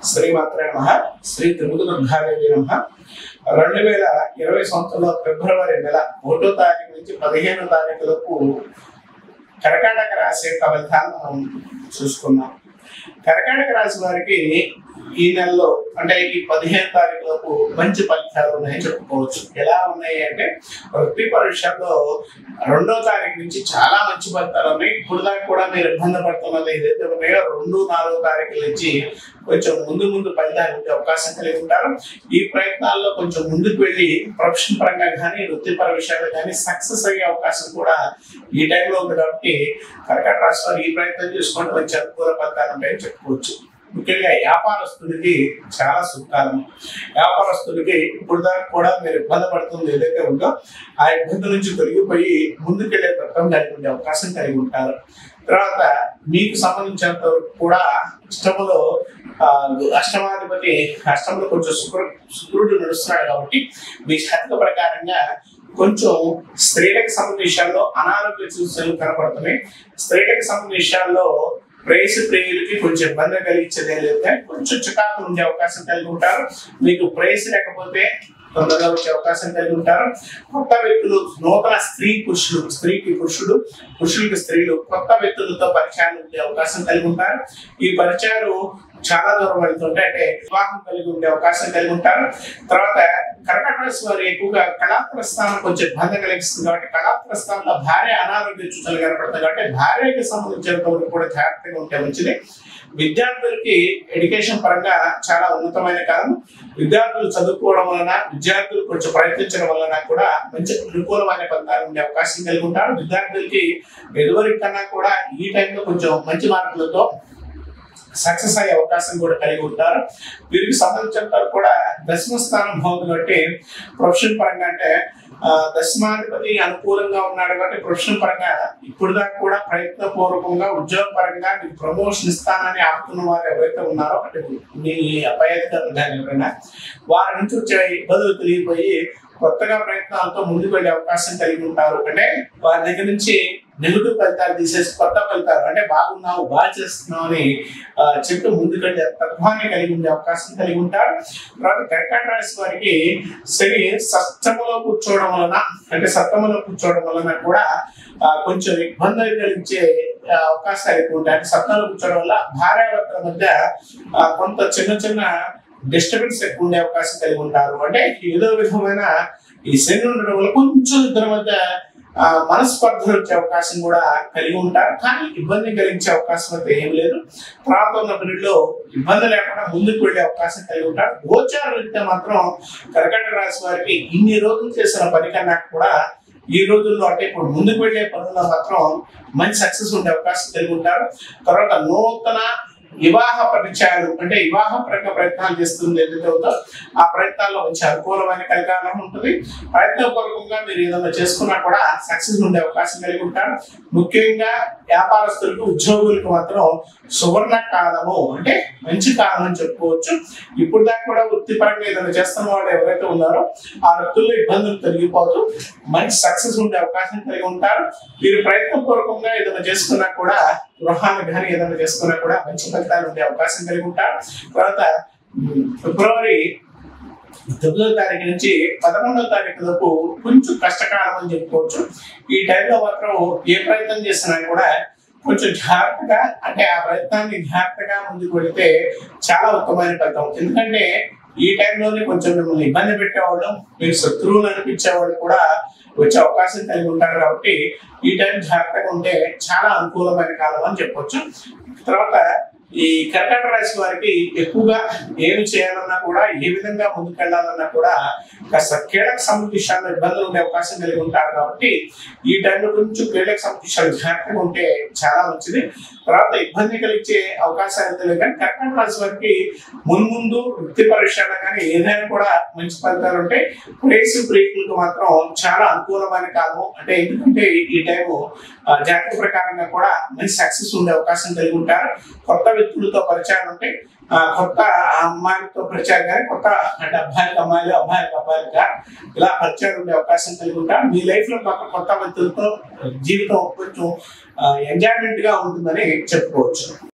శ్రీమాత్రే నమః. శ్రీ త్రిముఖ దుర్గాదేవి నమః. 2020 సంవత్సరంలో ఫిబ్రవరి నెల 1వ తారీఖు నుంచి 15వ తారీఖు వరకు కర్కాటక రాశి యొక్క ఫలితాలను మనం చూసుకున్నాం. కర్కాటక రాశి వారికి ఈ నెలలో అంటే ఈ 15వ తారీఖు వరకు మంచి ఫలితాలు ఉన్నాయని చెప్పుకోవచ్చు. ఎలా ఉన్నాయి అంటే వృత్తి పరీక్షల్లో 2వ తారీఖు నుంచి చాలా మంచి ఫలితాలు ఉన్నాయి. ఇప్పుడు దాకా కూడా మీరు ఇబ్బంది పడుతున్నది ఏదైతే ఉన్నాయో 2, 4వ తారీఖుల నుంచి కొంచెం ముందు ఫలితాలు ఉండే అవకాశం కలిగి ఉంటారు. ఈ ప్రయత్నాల్లో కొంచెం ముందుకు వెళ్ళి ప్రొఫెషన్ పరంగా కానీ వృత్తిపర విషయాలు కానీ సక్సెస్ అయ్యే అవకాశం కూడా ఈ టైంలో ఉంది. కాబట్టి కర్కాటక రాశి వారు ఈ ప్రయత్నం చేసుకుంటే మంచి అనుకూల ఫలితాలు ఉంటాయని చెప్పుకోవచ్చు. ముఖ్యంగా వ్యాపారస్తులకి చాలా శుభకాలం. వ్యాపారస్తులకి ఇప్పుడు దాకా కూడా మీరు ఇబ్బంది పడుతుంది ఏదైతే ఉందో ఆ ఇబ్బంది నుంచి తొలగిపోయి ముందుకెళ్లే తత్వం కలిగి ఉండే అవకాశం కలిగి ఉంటారు. తర్వాత మీకు సంబంధించినంత కూడా అష్టములో అష్టంలో కొంచెం శుక్రుడు నడుస్తున్నాడు కాబట్టి మీ శాస్త్ర ప్రకారంగా కొంచెం స్త్రీలకు సంబంధించిన విషయాల్లో అనారోగ్య సూచనలు కనపడుతున్నాయి. స్త్రీలకు సంబంధించిన విషయాల్లో ప్రియులకి కొంచెం ఇబ్బంది కలిగించేది లేదంటే కొంచెం చికాకులు ఉండే అవకాశం కలిగి ఉంటారు. మీకు ప్రేస్ లేకపోతే తొందరగా వచ్చే అవకాశం కలిగి ఉంటారు. కొత్త వ్యక్తులు, నూతన స్త్రీకి పురుషుడు, పురుషులకి స్త్రీలు కొత్త వ్యక్తులతో పరిచయాలు ఉండే అవకాశం కలిగి ఉంటారు. ఈ పరిచయాలు చాలా దూరం వెళ్తుంటే అంటే వివాహం కలిగి ఉండే అవకాశం కలిగి ఉంటారు. తర్వాత కర్కాటక రాశి వారు ఎక్కువగా కళాత్మక స్థానం కొంచెం ఇబ్బంది కలిగిస్తుంది కాబట్టి కళాత్మక స్థానంలో భార్య అనారోగ్య సూచనలు కనపడుతుంది కాబట్టి భార్యకి సంబంధించిన కూడా జాగ్రత్తగా ఉంటే మంచిది. విద్యార్థులకి ఎడ్యుకేషన్ పరంగా చాలా ఉన్నతమైన కాలం. విద్యార్థులు చదువుకోవడం వలన, విద్యార్థులు కొంచెం ప్రయత్నించడం వలన కూడా మంచి అనుకూలమైన ఫలితాలు ఉండే అవకాశం కలిగి ఉంటారు. విద్యార్థులకి ఎదువరి కన్నా కూడా ఈ టైంలో కొంచెం మంచి మార్కులతో సక్సెస్ అయ్యే అవకాశం కూడా కలిగి ఉంటారు. వీరికి సంబంధించినంత కూడా దశమ స్థానం బాగుంది కాబట్టి ప్రొఫెషన్ పరంగా అంటే దశమాధిపతి అనుకూలంగా ఉన్నాడు కాబట్టి ప్రొఫెషన్ పరంగా ఇప్పుడు దాకా కూడా ప్రయత్నపూర్వకంగా ఉద్యోగ పరంగా మీకు ప్రమోషన్ ఇస్తానని ఆపుతున్న వారు ఎవరైతే ఉన్నారో అంటే మీ పై అధికారులు కానీ ఎవరైనా వారి నుంచి వచ్చే ఇబ్బందులు తెలియపోయి కొత్తగా ప్రయత్నాలతో ముందుకు వెళ్ళే అవకాశం కలిగి ఉంటారు. అంటే వారి దగ్గర నుంచి నెగిటివ్ ఫలితాలు తీసేసి కొత్త ఫలితాలు అంటే బాగున్నావు, బాగా చేస్తున్నావు అని చెట్టు ముందుకెళ్ళే తత్వాన్ని కలిగి ఉండే అవకాశం కలిగి ఉంటారు. తర్వాత కర్కాటక రాశి వారికి శని సప్తమలో కూర్చోవడం వలన కూడా కొంచెం ఇబ్బందులు కలిగించే అవకాశాలు ఎక్కువ ఉంటాయి. అంటే సప్తమలో కూర్చోవడం వల్ల భార్యాభర్తల మధ్య కొంత చిన్న డిస్టర్బెన్స్ ఎక్కువ ఉండే అవకాశం కలిగి ఉంటారు. అంటే ఏదో విధమైన ఈ శని ఉండడం వల్ల కొంచెం ఇద్దరి మధ్య మనస్పర్ధలు వచ్చే అవకాశం కూడా కలిగి ఉంటారు. కానీ ఇబ్బంది కలిగించే అవకాశం అయితే ఏం లేదు. తర్వాత ఉన్న పీరియడ్లో ఇబ్బంది లేకుండా ముందుకు వెళ్ళే అవకాశం కలిగి ఉంటారు. గోచార రీత్యా మాత్రం కర్కాటక రాశి వారికి ఇన్ని రోజులు చేసిన పని కన్నా కూడా ఈ రోజుల్లో అంటే ఇప్పుడు ముందుకు వెళ్ళే పనుల్లో మాత్రం మంచి సక్సెస్ ఉండే అవకాశం కలిగి ఉంటారు. తర్వాత నూతన వివాహ పరిచయాలు అంటే వివాహ ప్రయత్నాలు చేస్తుంది ఏదైతే ఉందో ఆ ప్రయత్నాల్లో మంచి అనుకూలమైన కలికాలం ఉంటుంది. ప్రయత్నపూర్వకంగా మీరు ఏదైనా చేసుకున్నా కూడా సక్సెస్ ఉండే అవకాశం కలిగి ఉంటారు. ముఖ్యంగా వ్యాపారస్తులకు, ఉద్యోగులకు మాత్రం సువర్ణ కాలము అంటే మంచి కాలం అని చెప్పుకోవచ్చు. ఇప్పుడు దాకా కూడా వృత్తిపరంగా ఏదైనా చేస్తున్న వాళ్ళు ఎవరైతే ఉన్నారో ఆ వృత్తుల్లో ఇబ్బందులు తొలగిపోతూ మంచి సక్సెస్ ఉండే అవకాశం కలిగి ఉంటారు. మీరు ప్రయత్నపూర్వకంగా ఏదైనా చేసుకున్నా కూడా గృహాన్ని కానీ ఏదైనా చేసుకున్నా కూడా మంచి ఫలితాలు ఉండే అవకాశం కలిగి ఉంటారు. తర్వాత ఫిబ్రవరి 9వ తారీఖు నుంచి 11వ తారీఖు వరకు కొంచెం కష్టకాలం అని చెప్పుకోవచ్చు. ఈ టైంలో మాత్రం ఏ ప్రయత్నం చేసినా కూడా కొంచెం జాగ్రత్తగా అంటే ఆ ప్రయత్నాన్ని జాగ్రత్తగా ముందుకు వెళితే చాలా ఉత్తమమైన ఫలితం. ఎందుకంటే ఈ టైంలోనే కొంచెం మిమ్మల్ని ఇబ్బంది పెట్టేవాళ్ళు, మీరు శత్రువులు అనిపించేవాళ్ళు కూడా వచ్చే అవకాశం కలిగి ఉంటారు. కాబట్టి ఈ టైం జాగ్రత్తగా ఉంటే చాలా అనుకూలమైన కాలం అని చెప్పొచ్చు. తర్వాత ఈ కర్కాటక రాశి వారికి ఎక్కువగా ఏమి చేయాలన్నా కూడా ఏ విధంగా ముందుకెళ్లాలన్నా కూడా కాస్త కీలక సంబంధించాల్లో ఇబ్బందులు ఉండే అవకాశం కలిగి ఉంటారు. కాబట్టి ఈ టైంలో కొంచెం కీలక సంబంధించాలు జాగ్రత్తగా ఉంటే చాలా మంచిది. తర్వాత ఇబ్బంది కలిగించే అవకాశాలు తెలియదు. కానీ కర్కాటక రాశి వారికి ముందు వృత్తిపర విషయాలు కానీ ఏదైనా కూడా మంచి ఫలితాలు ఉంటాయి. ప్రియులకు మాత్రం చాలా అనుకూలమైన కాలము. అంటే ఎందుకంటే ఈ టైము జాతక ప్రకారంగా కూడా మంచి సక్సెస్ ఉండే అవకాశం కలిగి ఉంటారు. కొత్త వ్యక్తులతో పరిచయాలు ఉంటాయి. కొత్త అమ్మాయిలతో పరిచయాలు కానీ కొత్త అంటే అబ్బాయిలుగా ఇలా పరిచయాలు ఉండే అవకాశం కలిగి ఉంటారు. మీ లైఫ్ లో కొత్త వ్యక్తులతో జీవితం కొంచెం ఎంజాయ్మెంట్ గా ఉంటుందని చెప్పుకోవచ్చు.